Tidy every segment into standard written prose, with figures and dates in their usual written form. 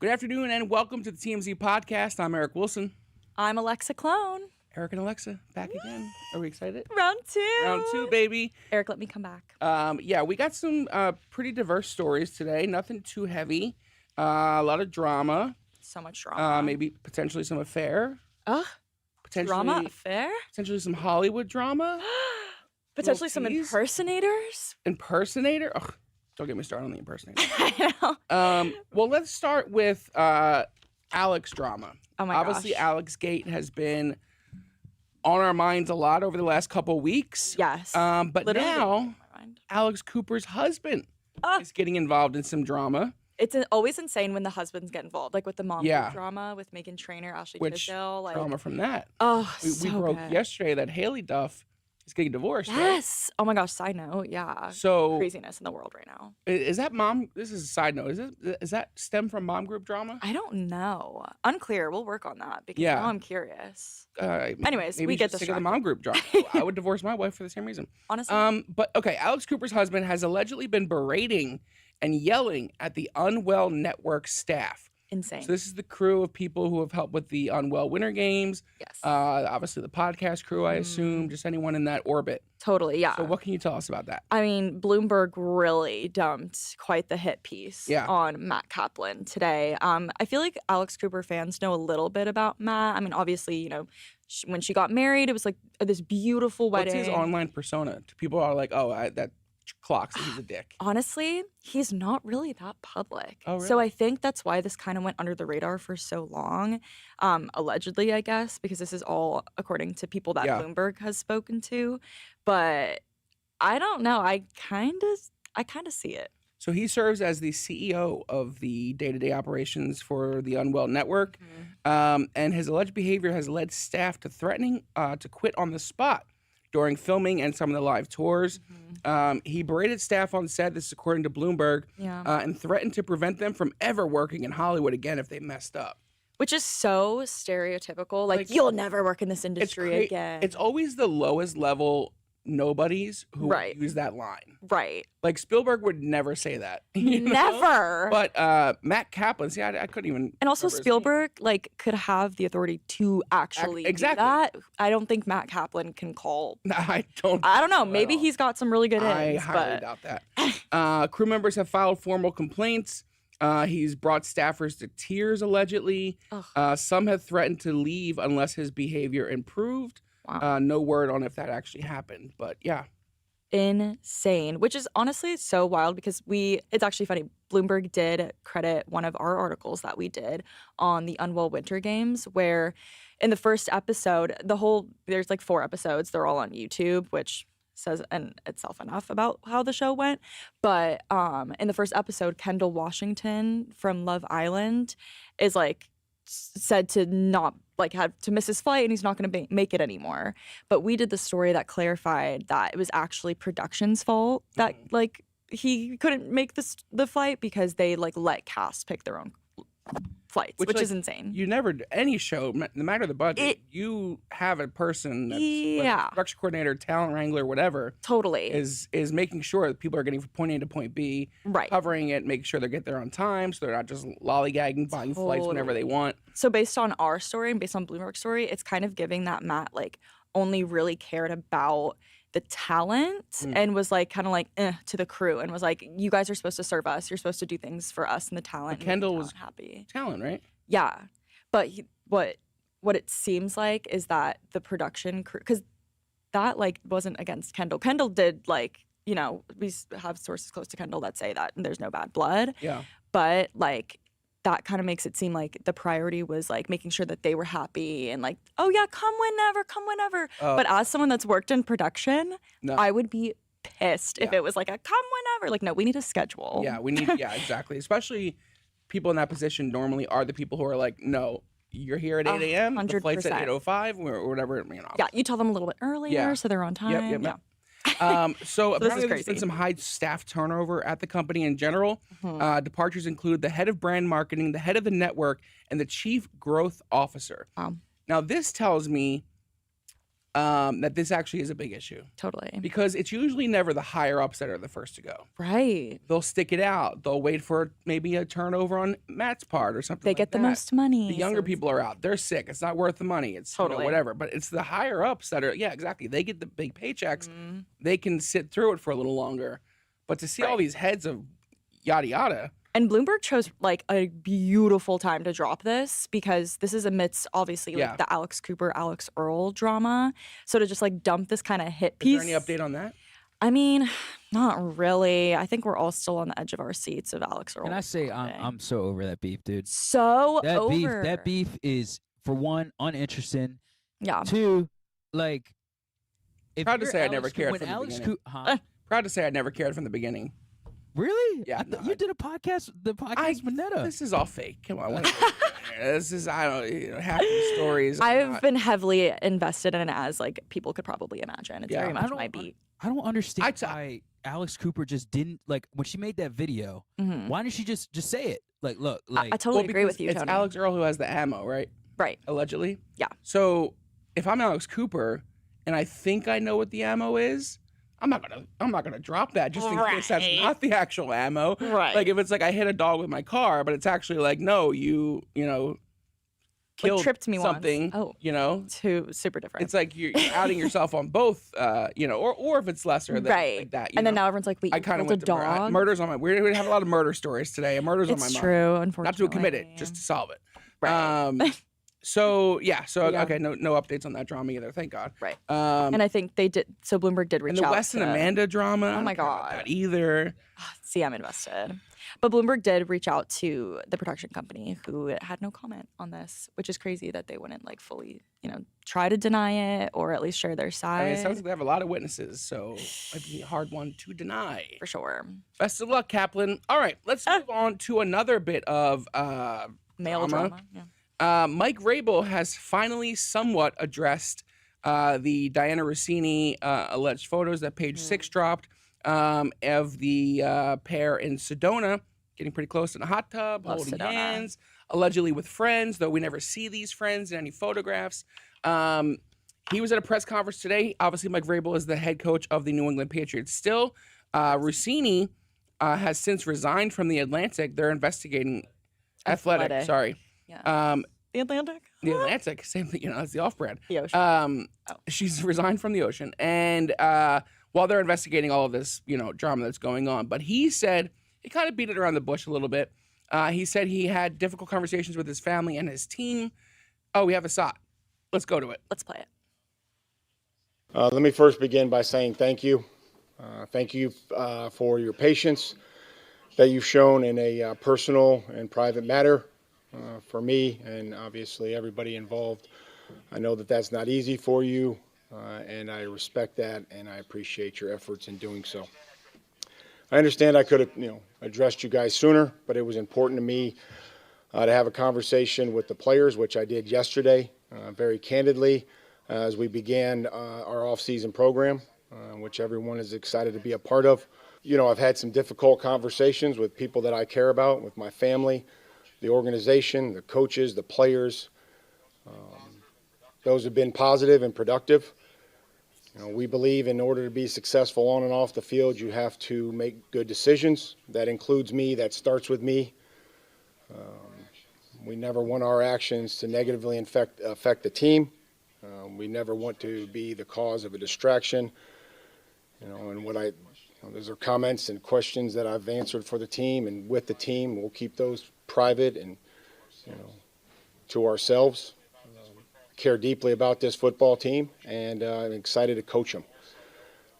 Good afternoon and welcome to the TMZ podcast. I'm Eric Wilson. I'm Alexa Clone. Eric and Alexa back again. Are we excited? Round two. Round two, baby. Eric, let me come back. We got some pretty diverse stories today. Nothing too heavy. A lot of drama. So much drama. Maybe potentially some affair. Drama affair? Potentially some Hollywood drama. Potentially some impersonators? Impersonator? Ugh, don't get me started on the impersonator. I know. Well, let's start with Alex drama. Oh my Obviously, gosh. Alex Gate has been on our minds a lot over the last couple of weeks. Yes. But Literally now, on my mind. Alex Cooper's husband is getting involved in some drama. It's always insane when the husbands get involved, like with the mom Yeah. drama with Meghan Trainor, Ashley Which Tisdale. Like, drama from that? so We broke good. yesterday that Haley Duff is getting divorced. Yes. Oh my gosh. Side note. Yeah. Right? So Craziness in the world right now. is that mom? This is a side note. Is that stem from mom group drama? I don't know. Unclear. We'll work on that because Yeah. now I'm curious. maybe Anyways, we you get should stick with the mom group drama. I would divorce my wife for the same reason. Honestly. But okay, Alex Cooper's husband has allegedly been berating and yelling at the Unwell Network staff. Insane. So this is the crew of people who have helped with the Unwell Winter Games. Yes. Obviously the podcast crew, I assume, just anyone in that orbit. Totally. Yeah. So what can you tell us about that? I mean, Bloomberg really dumped quite the hit piece on Matt Kaplan today. I feel like Alex Cooper fans know a little bit about Matt. I mean, obviously, you know, when she got married, it was like this beautiful wedding. What's his online persona? People are like, that clocks that he's a dick. Honestly, he's not really that public. Oh, really? So I think that's why this kind of went under the radar for so long. Allegedly, I guess, because this is all according to people that Bloomberg has spoken to. But I don't know. I kind of see it. So he serves as the CEO of the day-to-day operations for the Unwell Network. And his alleged behavior has led staff to threatening to quit on the spot during filming and some of the live tours. He berated staff on set, this is according to Bloomberg, and threatened to prevent them from ever working in Hollywood again if they messed up. Which is so stereotypical. Like you'll never work in this industry again. It's always the lowest level nobodies who would use that line. Right. Like Spielberg would never say that. You know? Never. But Matt Kaplan, see, I couldn't even. And also Spielberg could have the authority to actually do that. I don't think Matt Kaplan can call. I don't know. Maybe he's got some really good I ends. highly doubt that. Crew members have filed formal complaints. He's brought staffers to tears, allegedly. Some have threatened to leave unless his behavior improved. Wow. No word on if that actually happened, but yeah. Insane, which is honestly so wild because it's actually funny. Bloomberg did credit one of our articles that we did on the Unwell Winter Games, where in the first episode, there's like 4 episodes. They're all on YouTube, which says in itself enough about how the show went. But in the first episode, Kendall Washington from Love Island is like said to not had to miss his flight and he's not going to make it anymore. But we did the story that clarified that it was actually production's fault that he couldn't make the flight because they let cast pick their own flights, which is insane. You never any show, no matter the budget, you have a person that's production coordinator, talent wrangler, whatever. Totally is making sure that people are getting from point A to point B, covering it, making sure they get there on time, so they're not just lollygagging, buying flights whenever they want. So based on our story and based on Bloomberg's story, it's kind of giving that Matt only really cared about the talent and was to the crew and was like, you guys are supposed to serve us. You're supposed to do things for us and the talent. But Kendall was happy. Talent, right? Yeah. But what it seems like is that the production crew, because that wasn't against Kendall. Kendall did we have sources close to Kendall that say that there's no bad blood. Yeah. But that kind of makes it seem like the priority was making sure that they were happy and oh yeah, come whenever. But as someone that's worked in production, I would be pissed if it was a come whenever. No, we need a schedule. Yeah, we need exactly. Especially people in that position normally are the people who are no, you're here at 8 a.m. 100%. The flight's at 8:05 or whatever. Yeah, you tell them a little bit earlier so they're on time. Yep. So apparently there's been some high staff turnover at the company in general. Departures include the head of brand marketing, the head of the network, and the chief growth officer. Now this tells me that this actually is a big issue. Totally. Because it's usually never the higher ups that are the first to go. Right. They'll stick it out. They'll wait for maybe a turnover on Matt's part or something They like get the that. most money. The younger people are out. They're sick. It's not worth the money. It's Totally. whatever. But it's the higher ups that are, yeah, exactly. They get the big paychecks. Mm-hmm. They can sit through it for a little longer. But to see all these heads of yada yada. And Bloomberg chose like a beautiful time to drop this because this is amidst obviously like the Alex Cooper, Alex Earl drama. So to just like dump this kind of hit piece. Is there any update on that? I mean, not really. I think we're all still on the edge of our seats of Alex Earl. Can I say I'm so over that beef, dude? So over. That beef is, for one, uninteresting. Yeah. Two, like, if Proud to say I Alex never cared when from the Alex beginning. Proud to say I never cared from the beginning. Really? Yeah. You did a podcast, the podcast with Netta. This is all fake. Come on. This is, I don't, half the stories. I've been heavily invested in it, as like people could probably imagine. It's very much my beat. I don't understand why Alex Cooper just didn't, like, when she made that video, why didn't she just say it? Like, look, like. I totally agree with you, It's Tony. Alex Earl who has the ammo, right? Right. Allegedly. Yeah. So if I'm Alex Cooper and I think I know what the ammo is, I'm not gonna drop that just in case that's not the actual ammo. Right. Like if it's like I hit a dog with my car, but it's actually like, no, you killed like tripped me something. Once. Oh, super different. It's like you're outing yourself on both, or if it's lesser than like that. And then now everyone's like, wait, you killed a dog? Murder's on my. We're gonna have a lot of murder stories today. Murder's on my mind. It's true, unfortunately. Not to commit it, just to solve it. Right. So okay, no updates on that drama either. Thank God. Right. And I think they did. So Bloomberg did reach out. And the Wes and Amanda drama. Oh my God. That either. See, I'm invested. But Bloomberg did reach out to the production company, who had no comment on this, which is crazy that they wouldn't like fully, try to deny it or at least share their side. I mean, it sounds like they have a lot of witnesses, so it might be a hard one to deny. For sure. Best of luck, Kaplan. All right, let's move on to another bit of male drama. Yeah. Mike Vrabel has finally somewhat addressed the Diana Rossini alleged photos that Page 6 dropped of the pair in Sedona, getting pretty close in a hot tub, holding hands, allegedly with friends, though we never see these friends in any photographs. He was at a press conference today. Obviously, Mike Vrabel is the head coach of the New England Patriots still. Rossini has since resigned from the Atlantic. They're investigating Athletic. Sorry. Yeah. The Atlantic? The Atlantic, same thing, that's the off-brand. The Ocean. She's resigned from the Ocean. And while they're investigating all of this, drama that's going on. But he said, he kind of beat it around the bush a little bit. He said he had difficult conversations with his family and his team. Oh, we have a shot. Let's go to it. Let's play it. Let me first begin by saying thank you. Thank you for your patience that you've shown in a personal and private matter. For me and obviously everybody involved. I know that that's not easy for you, and I respect that, and I appreciate your efforts in doing so. I understand I could have, addressed you guys sooner, but it was important to me to have a conversation with the players, which I did yesterday, very candidly, as we began our off-season program, which everyone is excited to be a part of. I've had some difficult conversations with people that I care about, with my family, the organization, the coaches, the players. Those have been positive and productive. We believe in order to be successful on and off the field, you have to make good decisions. That includes me. That starts with me. We never want our actions to negatively affect the team. We never want to be the cause of a distraction. And those are comments and questions that I've answered for the team and with the team. We'll keep those private and, to ourselves. Care deeply about this football team, and I'm excited to coach them.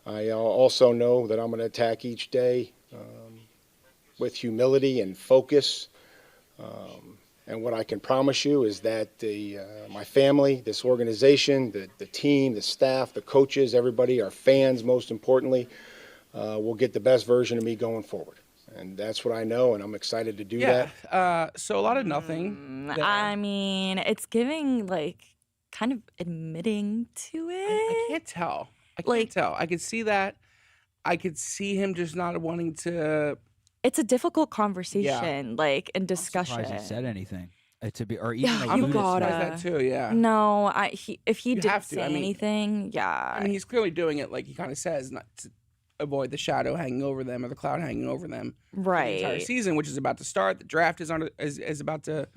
I also know that I'm going to attack each day with humility and focus. And what I can promise you is that my family, this organization, the team, the staff, the coaches, everybody, our fans, most importantly, will get the best version of me going forward. And that's what I know, and I'm excited to do that. So a lot of nothing. I mean, it's giving, kind of admitting to it. I can't tell. I could see that. I could see him just not wanting to. It's a difficult conversation, and discussion. I'm surprised he said anything. to be, or even Yeah, like I'm you a little gotta. surprised that too. Yeah. No, if he You didn't have to, say I mean- anything, yeah. I mean, he's clearly doing it like he kind of says, not to avoid the shadow hanging over them or the cloud hanging over them for the entire right. season, which is about to start. The draft is about to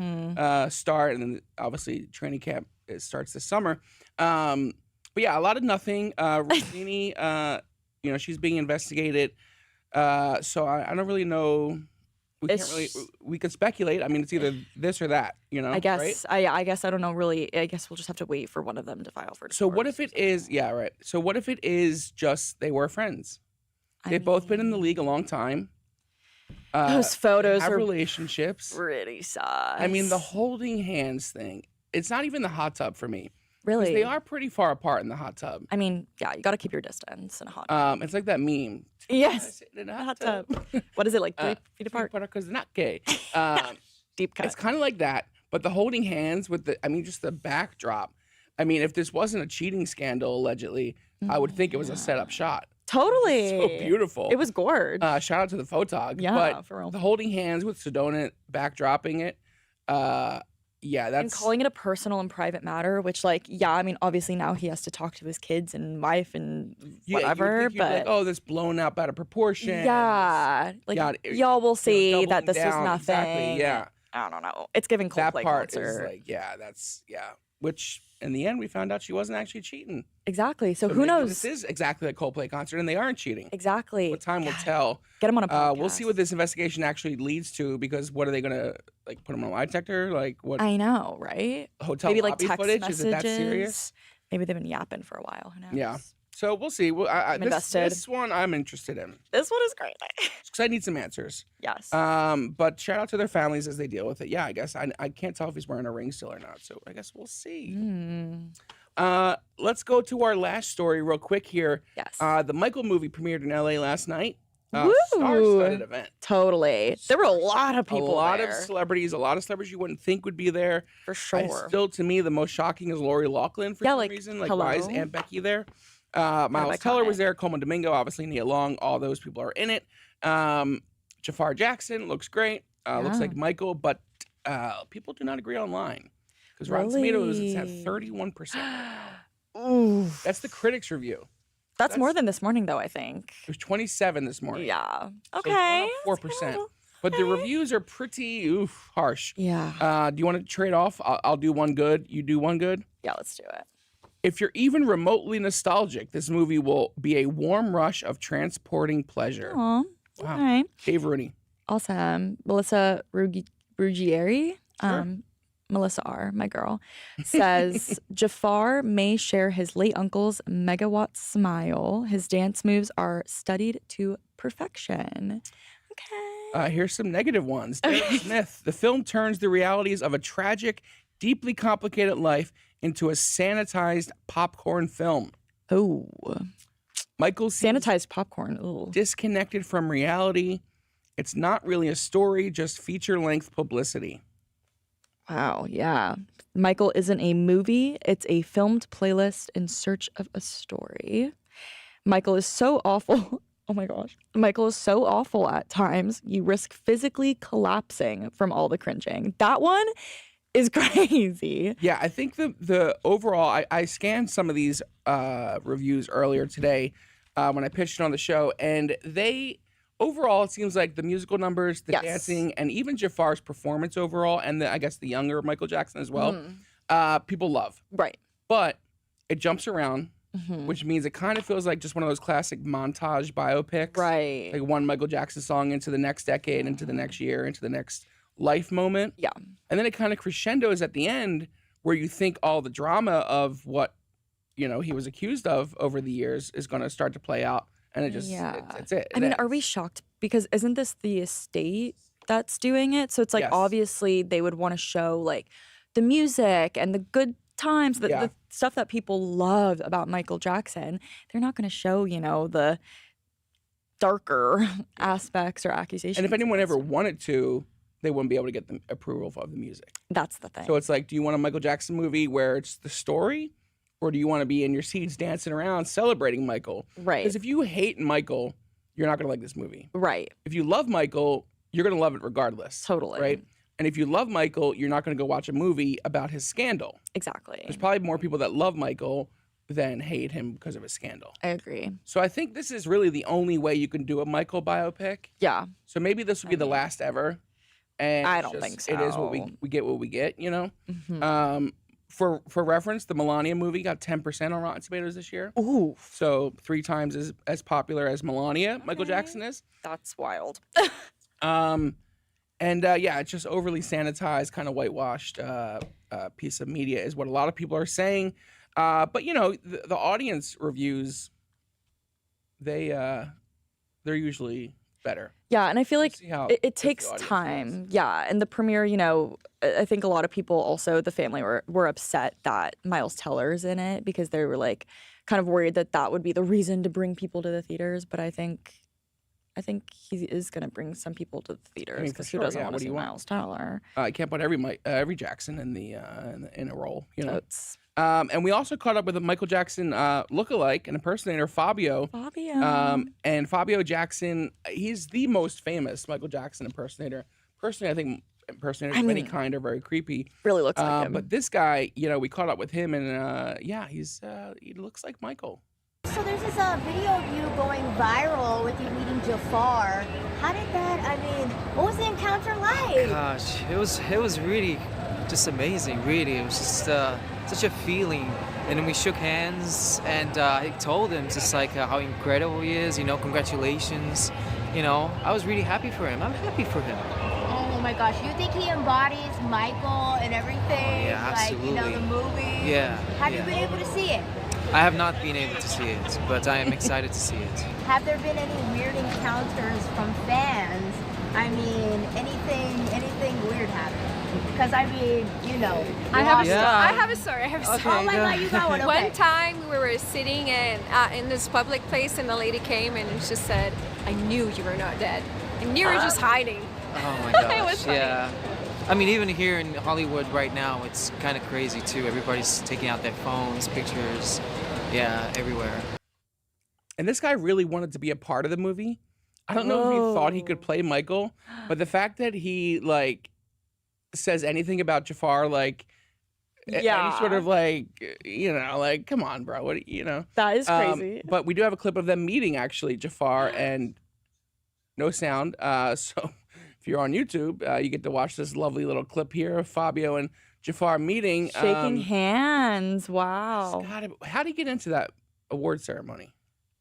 start, and then obviously training camp starts this summer. But yeah, a lot of nothing. Rossini, she's being investigated. So I don't really know. We could speculate. I mean, it's either this or that. I guess. Right? I guess I don't know. Really, I guess we'll just have to wait for one of them to file for divorce. So what if it is? Yeah, right. So what if it is just they were friends? They've both been in the league a long time. Those photos have are relationships. pretty sus. I mean, the holding hands thing. It's not even the hot tub for me. 'Cause really, they are pretty far apart in the hot tub. I mean, yeah, you got to keep your distance in a hot tub. It's like that meme. Yes, In a hot tub. What is it like? 3 feet apart. Because they're not gay. Deep cut. It's kind of like that, but the holding hands with just the backdrop. I mean, if this wasn't a cheating scandal allegedly, I would think it was a setup shot. Totally. So beautiful. It was gorge. Shout out to the photog. Yeah, but for real. the holding hands with Sedona backdropping it. Yeah, that's and calling it a personal and private matter, which, like, yeah, I mean, obviously now he has to talk to his kids and wife and yeah, whatever, you'd be but like, oh, this blown up out of proportion. yeah, like Yeah, y'all will see doubling that this was down. nothing. Exactly, yeah. I don't know. It's giving That Coldplay part concert. is like, yeah. Which in the end we found out she wasn't actually cheating. Exactly. So who maybe knows? This is exactly a Coldplay concert, and they aren't cheating. Exactly. But time will tell. Get him on a podcast. We'll see what this investigation actually leads to, because what are they gonna put him on a lie detector? Like what? I know, right? Hotel Maybe like lobby text footage? messages. Is it that serious? Maybe they've been yapping for a while. Who knows? Yeah. So we'll see. Well, invested. This one I'm interested in This one is great. because I need some answers. Yes. But shout out to their families as they deal with it. Yeah, I guess I can't tell if he's wearing a ring still or not. So I guess we'll see. Let's go to our last story real quick here. Yes. The Michael movie premiered in LA last night. Woo! Star-studded event. Totally. There were a lot of people A lot there. of celebrities. A lot of celebrities you wouldn't think would be there. For sure. Still, to me, the most shocking is Lori Loughlin for some like, reason. Like, why is hello? Aunt Becky there? Miles Teller was iconic. there. Coleman Domingo, obviously Nia Long. All those people are in it. Jafar Jackson looks great. Looks Yeah. like Michael, but people do not agree online. Because Rotten Tomatoes, it's at 31% right now. Ooh. That's the critics' review. That's more than this morning, though, I think. It was 27 this morning. Yeah. So it's Okay. gone up 4%. But the reviews are pretty harsh. Yeah. Do you want to trade off? I'll do one good. You do one good. Yeah, let's do it. If you're even remotely nostalgic, this movie will be a warm rush of transporting pleasure. Aw. Wow. Okay. Dave Rooney. Awesome. Melissa Ruggieri, Sure. Melissa R., my girl, says Jafar may share his late uncle's megawatt smile. His dance moves are studied to perfection. Okay. Here's some negative ones. Derek Smith. The film turns the realities of a tragic, deeply complicated life into a sanitized popcorn film. Oh. Michael seems Sanitized popcorn. Ooh. disconnected from reality. It's not really a story, just feature-length publicity. Wow. Yeah. Michael isn't a movie. It's a filmed playlist in search of a story. Michael is so awful. Oh my gosh. Michael is so awful at times. You risk physically collapsing from all the cringing. That one is crazy. Yeah, I think the overall, I scanned some of these reviews earlier today when I pitched it on the show, and overall, it seems like the musical numbers, the Yes. dancing, and even Jafar's performance overall, and I guess the younger Michael Jackson as well, people love. Right. But it jumps around, Mm-hmm. which means it kind of feels like just one of those classic montage biopics. Right. Like one Michael Jackson song into the next decade, into the next year, into the next life moment. Yeah. And then it kind of crescendos at the end where you think all the drama of what, he was accused of over the years is going to start to play out. And it just, it's it. I mean, are we shocked? Because isn't this the estate that's doing it? So it's like, Yes. obviously they would want to show like the music and the good times, the stuff that people love about Michael Jackson. They're not going to show, the darker aspects or accusations. And if anyone against ever him. wanted to, they wouldn't be able to get the approval of the music. That's the thing. So it's like, do you want a Michael Jackson movie where it's the story? Or do you want to be in your seats dancing around celebrating Michael? Right. Because if you hate Michael, you're not going to like this movie. Right. If you love Michael, you're going to love it regardless. Totally. Right? And if you love Michael, you're not going to go watch a movie about his scandal. Exactly. There's probably more people that love Michael than hate him because of his scandal. I agree. So I think this is really the only way you can do a Michael biopic. Yeah. So maybe this will be the last ever. And I it's don't think It is what so. we get what we get, you know? Mm-hmm. For reference, the Melania movie got 10% on Rotten Tomatoes this year. Ooh. So 3 times as popular as Melania, Michael Jackson is. That's wild. Yeah, it's just overly sanitized, kind of whitewashed piece of media is what a lot of people are saying. But you know, the audience reviews, they're usually better. Yeah, and I feel like See how it good takes the audience time. is. Yeah, and the premiere, you know, I think a lot of people also, the family were upset that Miles Teller's in it because they were like kind of worried that would be the reason to bring people to the theaters. But I think he is going to bring some people to the theaters because sure, who doesn't yeah. want What to do see you want? Miles Teller? I can't put every Jackson in a role, you know. Totes. And we also caught up with a Michael Jackson lookalike and impersonator, Fabio. And Fabio Jackson, he's the most famous Michael Jackson impersonator. Personally, I think impersonators of any kind are very creepy. Really looks like him. But this guy, you know, we caught up with him, and he looks like Michael. So there's this video of you going viral with you meeting Jafar. How did that, what was the encounter like? Gosh, it was really just amazing, really. It was just such a feeling. And then we shook hands, and I told him just like how incredible he is, you know, congratulations. You know, I was really happy for him. I'm happy for him. Oh my gosh, you think he embodies Michael and everything? Yeah, absolutely. Like, you know, the movie? Yeah. Have you been able to see it? I have not been able to see it, but I am excited to see it. Have there been any weird encounters from fans? Anything weird happen? Because you know. I have Yeah. a story. Oh my God, you got one. Okay. One time we were sitting in this public place and the lady came and she said, "I knew you were not dead. I knew you were just hiding." Oh my gosh, It was funny. yeah. I mean, even here in Hollywood right now, it's kind of crazy too. Everybody's taking out their phones, pictures, yeah, everywhere. And this guy really wanted to be a part of the movie. I don't know if he thought he could play Michael, but the fact that he like says anything about Jafar, like any sort of like, you know, like, come on, bro, what, you know? That is crazy. But we do have a clip of them meeting, actually, Jafar, and no sound. So if you're on YouTube, you get to watch this lovely little clip here of Fabio and Jafar meeting. Shaking hands. Wow. God, how do you get into that award ceremony?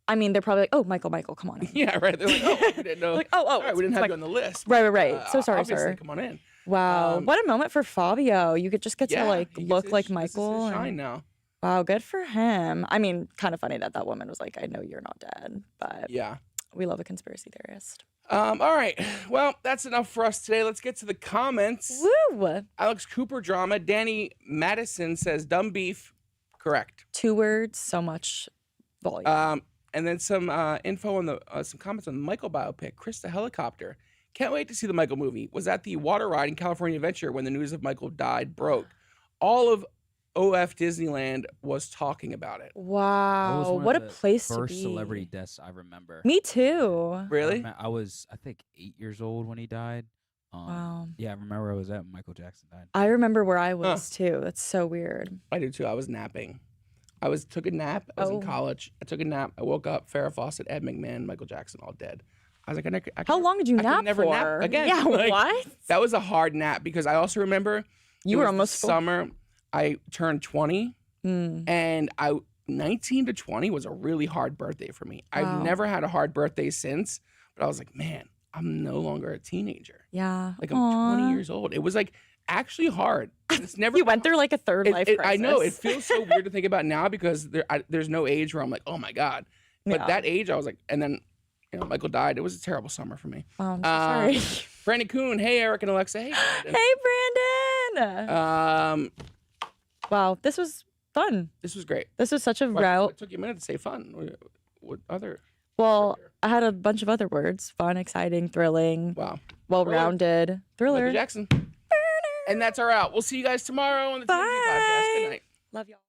I mean, they're probably like, "Oh, Michael, come on in." Yeah, right. They're like, oh, we didn't know. Like, oh, All right, we didn't it's have you like- on the list. Right. So sorry, Obviously, sir. come on in. Wow, what a moment for Fabio. You could just get to like he gets look his- like this is his Michael. shine and- now. Wow, good for him. I mean, kind of funny that woman was like, "I know you're not dead," but Yeah. we love a conspiracy theorist. All right. Well, that's enough for us today. Let's get to the comments. Woo! Alex Cooper drama. Danny Madison says dumb beef. Correct. 2 words, so much volume. And then some info on some comments on the Michael biopic. Chris the Helicopter. Can't wait to see the Michael movie. Was at the water ride in California Adventure when the news of Michael died broke. All of OF Disneyland was talking about it. That was Wow, one what a of the place to first be. celebrity deaths I remember. Me too. Really? I was, I think, 8 years old when he died. Wow. Yeah, I remember where I was at when Michael Jackson died. I remember where I was too. That's so weird. I do too. I was napping. Took a nap. I was in Oh. college. I took a nap. I woke up. Farrah Fawcett, Ed McMahon, Michael Jackson, all dead. I was like, How long did you I could nap never for? nap again. Yeah, Like, what? That was a hard nap because I also remember You it were was the almost full. summer. I turned 20, and 19 to 20 was a really hard birthday for me. Wow. I've never had a hard birthday since, but I was like, man, I'm no longer a teenager. Yeah. Like I'm Aw. 20 years old. It was like actually hard. It's never. You went through like a third life crisis. I know it feels so weird to think about now because there's no age where I'm like, oh my god. But Yeah. that age, I was like, and then Michael died. It was a terrible summer for me. Oh, I'm so sorry. Brandon Kuhn, hey Eric and Alexa, hey. Brandon. Hey, Brandon. Wow, this was fun. This was great. This was such a What route. took you a minute to say fun? What other? Well, I had a bunch of other words: fun, exciting, thrilling, Wow. well-rounded, thriller. Michael Jackson. And that's our out. We'll see you guys tomorrow on the TMZ podcast. Good Bye. night. Love y'all.